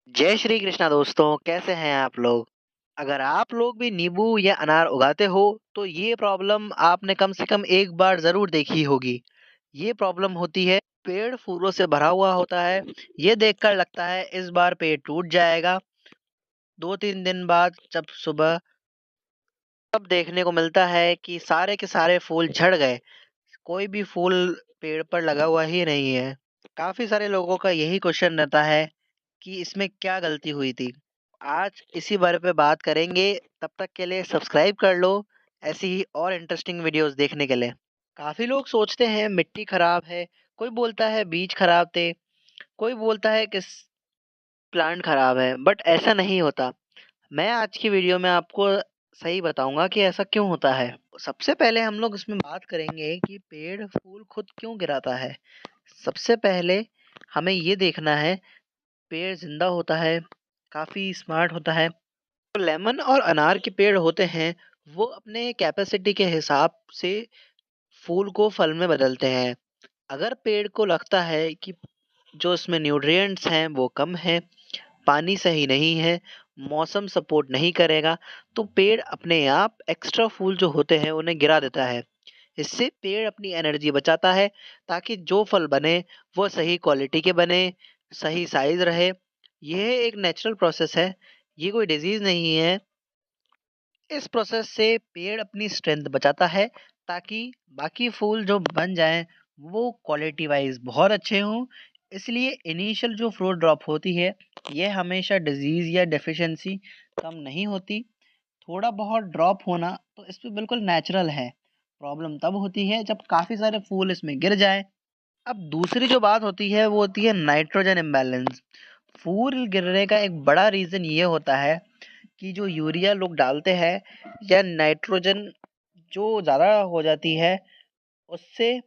जय श्री कृष्णा दोस्तों, कैसे हैं आप लोग? अगर आप लोग भी नींबू या अनार उगाते हो, तो ये प्रॉब्लम आपने कम से कम एक बार ज़रूर देखी होगी। ये प्रॉब्लम होती है, पेड़ फूलों से भरा हुआ होता है। ये देखकर लगता है इस बार पेड़ टूट जाएगा। 2-3 दिन बाद जब सुबह तब देखने को मिलता है कि सारे के सारे फूल झड़ गए। कोई भी फूल पेड़ पर लगा हुआ ही नहीं है। काफ़ी सारे लोगों का यही क्वेश्चन रहता है कि इसमें क्या गलती हुई थी? आज इसी बारे पे बात करेंगे। तब तक के लिए सब्सक्राइब कर लो ऐसी ही और इंटरेस्टिंग वीडियोस देखने के लिए। काफ़ी लोग सोचते हैं मिट्टी खराब है, कोई बोलता है बीज खराब थे, कोई बोलता है किस प्लांट खराब है, बट ऐसा नहीं होता। मैं आज की वीडियो में आपको सही बताऊंगा कि ऐसा क्यों होता है। सबसे पहले हम लोग इसमें बात करेंगे कि पेड़ फूल खुद क्यों गिराता है। सबसे पहले हमें ये देखना है, पेड़ जिंदा होता है, काफ़ी स्मार्ट होता है। जो लेमन और अनार के पेड़ होते हैं, वो अपने कैपेसिटी के हिसाब से फूल को फल में बदलते हैं। अगर पेड़ को लगता है कि जो इसमें न्यूट्रिएंट्स हैं वो कम है, पानी सही नहीं है, मौसम सपोर्ट नहीं करेगा, तो पेड़ अपने आप एक्स्ट्रा फूल जो होते हैं उन्हें गिरा देता है। इससे पेड़ अपनी एनर्जी बचाता है ताकि जो फल बने वो सही क्वालिटी के बने, सही साइज रहे। यह एक नेचुरल प्रोसेस है, ये कोई डिजीज नहीं है। इस प्रोसेस से पेड़ अपनी स्ट्रेंथ बचाता है ताकि बाकी फूल जो बन जाएं वो क्वालिटी वाइज बहुत अच्छे हों। इसलिए इनिशियल जो फ्रूट ड्रॉप होती है, ये हमेशा डिजीज या डेफिशिएंसी कम नहीं होती। थोड़ा बहुत ड्रॉप होना तो इस पे बिल्कुल नेचुरल है। प्रॉब्लम तब होती है जब काफ़ी सारे फूल इसमें गिर जाएं। अब दूसरी जो बात होती है वो होती है नाइट्रोजन इम्बैलेंस। फूल गिरने का एक बड़ा रीज़न ये होता है कि जो यूरिया लोग डालते हैं या नाइट्रोजन जो ज़्यादा हो जाती है, उससे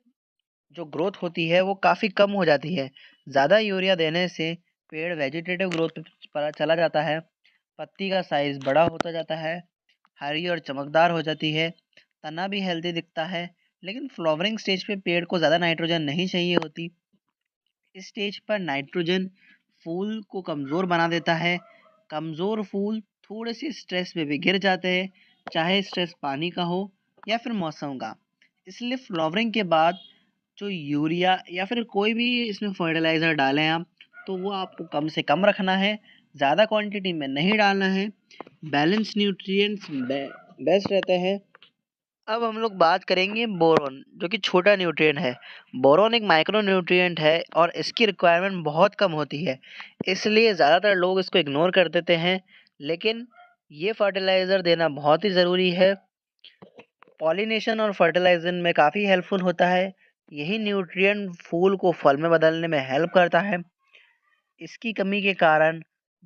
जो ग्रोथ होती है वो काफ़ी कम हो जाती है। ज़्यादा यूरिया देने से पेड़ वेजिटेटिव ग्रोथ पर चला जाता है, पत्ती का साइज़ बड़ा होता जाता है, हरी और चमकदार हो जाती है, तना भी हेल्दी दिखता है। लेकिन फ्लावरिंग स्टेज पे पेड़ को ज़्यादा नाइट्रोजन नहीं चाहिए होती। इस स्टेज पर नाइट्रोजन फूल को कमज़ोर बना देता है। कमज़ोर फूल थोड़े से स्ट्रेस में भी गिर जाते हैं, चाहे स्ट्रेस पानी का हो या फिर मौसम का। इसलिए फ्लावरिंग के बाद जो यूरिया या फिर कोई भी इसमें फर्टिलाइज़र डालें आप, तो वो आपको कम से कम रखना है, ज़्यादा क्वांटिटी में नहीं डालना है। बैलेंस न्यूट्रिएंट्स बेस्ट रहते हैं। अब हम लोग बात करेंगे बोरोन, जो कि छोटा न्यूट्रिएंट है। बोरोन एक माइक्रो न्यूट्रिएंट है और इसकी रिक्वायरमेंट बहुत कम होती है, इसलिए ज़्यादातर लोग इसको इग्नोर कर देते हैं। लेकिन ये फर्टिलाइज़र देना बहुत ही ज़रूरी है। पॉलिनेशन और फर्टिलाइजेशन में काफ़ी हेल्पफुल होता है। यही न्यूट्रिएंट फूल को फल में बदलने में हेल्प करता है। इसकी कमी के कारण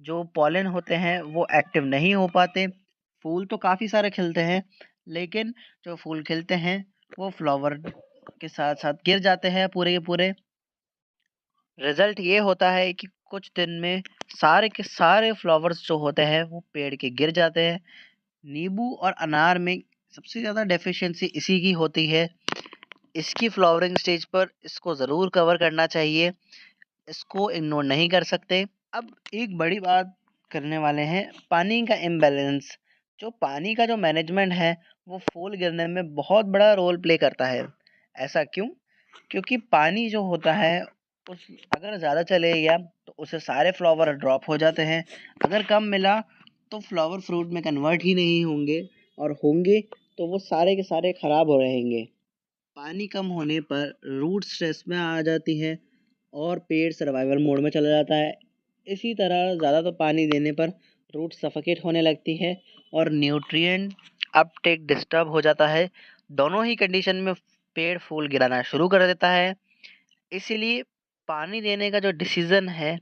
जो पॉलन होते हैं वो एक्टिव नहीं हो पाते। फूल तो काफ़ी सारे खिलते हैं, लेकिन जो फूल खिलते हैं वो फ्लावर के साथ साथ गिर जाते हैं पूरे के पूरे। रिजल्ट ये होता है कि कुछ दिन में सारे के सारे फ्लावर्स जो होते हैं वो पेड़ के गिर जाते हैं। नींबू और अनार में सबसे ज़्यादा डेफिशिएंसी इसी की होती है। इसकी फ्लावरिंग स्टेज पर इसको ज़रूर कवर करना चाहिए, इसको इग्नोर नहीं कर सकते। अब एक बड़ी बात करने वाले हैं, पानी का इम्बैलेंस। जो पानी का जो मैनेजमेंट है वो फूल गिरने में बहुत बड़ा रोल प्ले करता है। ऐसा क्यों? क्योंकि पानी जो होता है उस अगर ज़्यादा चले गया तो उससे सारे फ्लावर ड्रॉप हो जाते हैं। अगर कम मिला तो फ्लावर फ्रूट में कन्वर्ट ही नहीं होंगे, और होंगे तो वो सारे के सारे खराब हो रहेंगे। पानी कम होने पर रूट स्ट्रेस में आ जाती है और पेड़ सर्वाइवल मोड में चला जाता है। इसी तरह ज़्यादा तो पानी देने पर रूट सफोकेट होने लगती है और न्यूट्रिएंट अपटेक डिस्टर्ब हो जाता है। दोनों ही कंडीशन में पेड़ फूल गिराना शुरू कर देता है। इसीलिए पानी देने का जो डिसीज़न है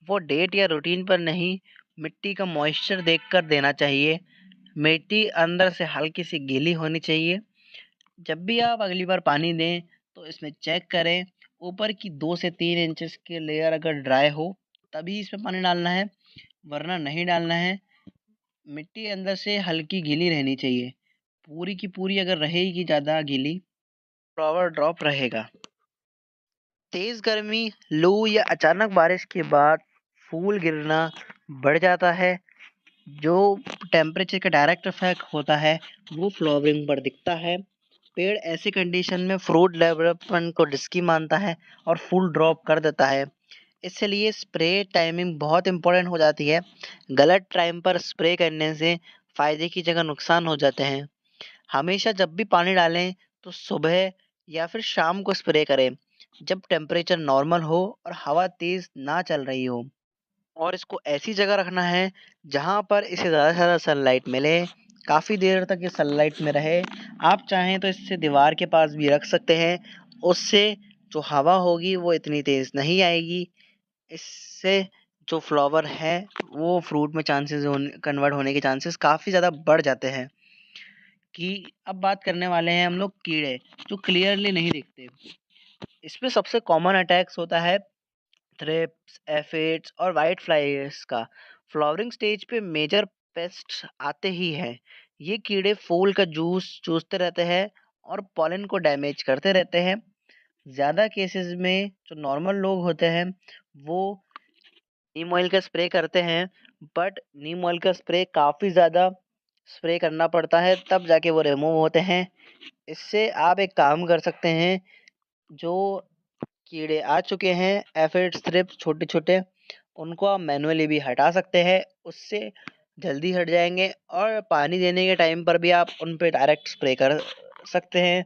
वो डेट या रूटीन पर नहीं, मिट्टी का मॉइस्चर देखकर देना चाहिए। मिट्टी अंदर से हल्की सी गीली होनी चाहिए। जब भी आप अगली बार पानी दें तो इसमें चेक करें, ऊपर की 2 से 3 इंचेस की लेयर अगर ड्राई हो तभी इसमें पानी डालना है, वरना नहीं डालना है। मिट्टी अंदर से हल्की गीली रहनी चाहिए। पूरी की पूरी अगर रहेगी ज़्यादा गीली, फ्लावर ड्रॉप रहेगा। तेज़ गर्मी, लू या अचानक बारिश के बाद फूल गिरना बढ़ जाता है। जो टेम्परेचर का डायरेक्ट इफेक्ट होता है वो फ्लावरिंग पर दिखता है। पेड़ ऐसी कंडीशन में फ्रूट डेवलपमेंट को रिस्की मानता है और फूल ड्रॉप कर देता है। इसलिए स्प्रे टाइमिंग बहुत इंपॉर्टेंट हो जाती है। गलत टाइम पर स्प्रे करने से फायदे की जगह नुकसान हो जाते हैं। हमेशा जब भी पानी डालें तो सुबह या फिर शाम को स्प्रे करें, जब टेम्परेचर नॉर्मल हो और हवा तेज ना चल रही हो। और इसको ऐसी जगह रखना है जहाँ पर इसे ज़्यादा से ज़्यादा सनलाइट मिले, काफ़ी देर तक ये सनलाइट में रहे। आप चाहें तो इसे दीवार के पास भी रख सकते हैं। उससे जो हवा होगी वो इतनी तेज़ नहीं आएगी। इससे जो फ्लावर है वो फ्रूट में चांसेस कन्वर्ट होने के चांसेस काफ़ी ज़्यादा बढ़ जाते हैं। कि अब बात करने वाले हैं हम लोग कीड़े जो क्लियरली नहीं दिखते। इसमें सबसे कॉमन अटैक्स होता है थ्रिप्स, एफिड्स और वाइट फ्लाइज का। फ्लावरिंग स्टेज पे मेजर पेस्ट आते ही हैं। ये कीड़े फूल का जूस चूसते रहते हैं और पॉलन को डैमेज करते रहते हैं। ज़्यादा केसेस में जो नॉर्मल लोग होते हैं वो नीम ऑयल का स्प्रे करते हैं, बट नीम ऑयल का स्प्रे काफ़ी ज़्यादा स्प्रे करना पड़ता है तब जाके वो रिमूव होते हैं। इससे आप एक काम कर सकते हैं, जो कीड़े आ चुके हैं एफिड्स थ्रिप्स छोटे छोटे, उनको आप मैनुअली भी हटा सकते हैं। उससे जल्दी हट जाएंगे और पानी देने के टाइम पर भी आप उन पे डायरेक्ट स्प्रे कर सकते हैं।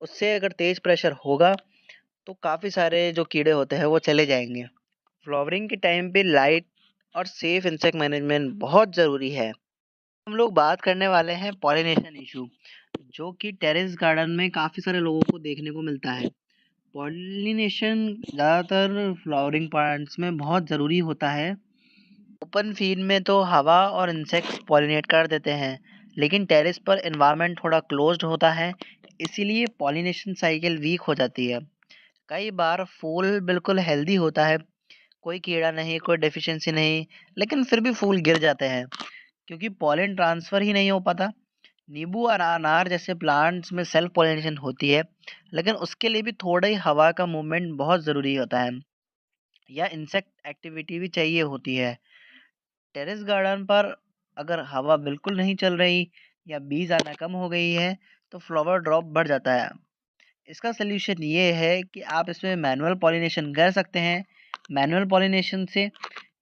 उससे अगर तेज़ प्रेशर होगा तो काफ़ी सारे जो कीड़े होते हैं वो चले जाएंगे। फ्लावरिंग के टाइम पे लाइट और सेफ इंसेक्ट मैनेजमेंट बहुत ज़रूरी है। हम लोग बात करने वाले हैं पॉलिनेशन इशू, जो कि टेरेस गार्डन में काफ़ी सारे लोगों को देखने को मिलता है। पॉलिनेशन ज़्यादातर फ्लावरिंग प्लांट्स में बहुत ज़रूरी होता है। ओपन फील्ड में तो हवा और इंसेक्ट्स पॉलिनेट कर देते हैं, लेकिन टेरेस पर एनवायरनमेंट थोड़ा क्लोज्ड होता है, इसीलिए पॉलिनेशन साइकिल वीक हो जाती है। कई बार फूल बिल्कुल हेल्दी होता है, कोई कीड़ा नहीं, कोई डेफिशिएंसी नहीं, लेकिन फिर भी फूल गिर जाते हैं क्योंकि पॉलन ट्रांसफ़र ही नहीं हो पाता। नींबू और अनार जैसे प्लांट्स में सेल्फ पॉलिनेशन होती है, लेकिन उसके लिए भी थोड़ा ही हवा का मूवमेंट बहुत ज़रूरी होता है या इंसेक्ट एक्टिविटी भी चाहिए होती है। टेरेस गार्डन पर अगर हवा बिल्कुल नहीं चल रही या बीज आना कम हो गई है तो फ्लावर ड्रॉप बढ़ जाता है। इसका सल्यूशन ये है कि आप इसमें मैनुअल पॉलिनेशन कर सकते हैं। मैनुअल पॉलिनेशन से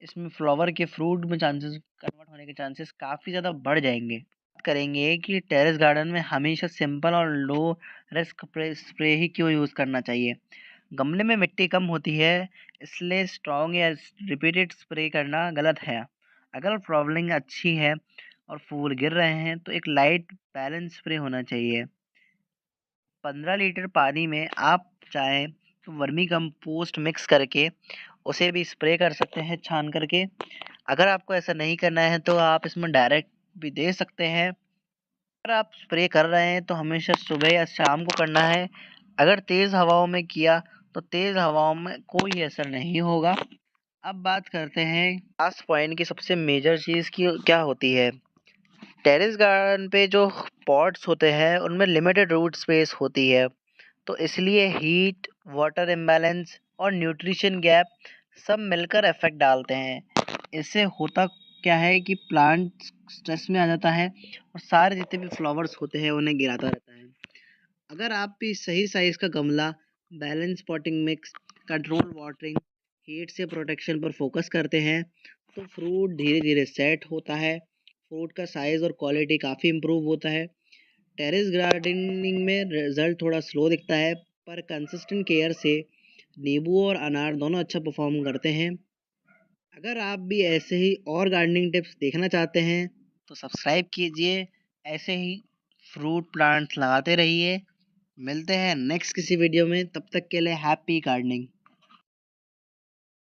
इसमें फ्लावर के फ्रूट में चांसेस कन्वर्ट होने के चांसेस काफ़ी ज़्यादा बढ़ जाएंगे। बात करेंगे कि टेरेस गार्डन में हमेशा सिंपल और लो रिस्क स्प्रे ही क्यों यूज़ करना चाहिए। गमले में मिट्टी कम होती है, इसलिए स्ट्रॉन्ग या रिपीटेड स्प्रे करना गलत है। अगर फ्लावरिंग अच्छी है और फूल गिर रहे हैं तो एक लाइट बैलेंस स्प्रे होना चाहिए। 15 लीटर पानी में आप चाहें तो वर्मी कंपोस्ट मिक्स करके उसे भी स्प्रे कर सकते हैं छान करके। अगर आपको ऐसा नहीं करना है तो आप इसमें डायरेक्ट भी दे सकते हैं। अगर आप स्प्रे कर रहे हैं तो हमेशा सुबह या शाम को करना है। अगर तेज़ हवाओं में किया तो तेज़ हवाओं में कोई असर नहीं होगा। अब बात करते हैं लास्ट पॉइंट की, सबसे मेजर चीज़ की क्या होती है। टेरेस गार्डन पे जो पॉट्स होते हैं उनमें लिमिटेड रूट स्पेस होती है, तो इसलिए हीट, वाटर इम्बैलेंस और न्यूट्रिशन गैप सब मिलकर इफेक्ट डालते हैं। इससे होता क्या है कि प्लांट स्ट्रेस में आ जाता है और सारे जितने भी फ्लावर्स होते हैं उन्हें गिराता रहता है। अगर आप भी सही साइज का गमला, balance potting mix, control watering, heat से प्रोटेक्शन पर फोकस करते हैं तो फ्रूट धीरे धीरे सेट होता है। फ्रूट का साइज और क्वालिटी काफ़ी इम्प्रूव होता है। टेरेस गार्डनिंग में रिजल्ट थोड़ा स्लो दिखता है, पर कंसिस्टेंट केयर से नींबू और अनार दोनों अच्छा परफॉर्म करते हैं। अगर आप भी ऐसे ही और गार्डनिंग टिप्स देखना चाहते हैं तो सब्सक्राइब कीजिए। ऐसे ही फ्रूट प्लांट्स लगाते रहिए। मिलते हैं नेक्स्ट किसी वीडियो में, तब तक के लिए हैप्पी गार्डनिंग।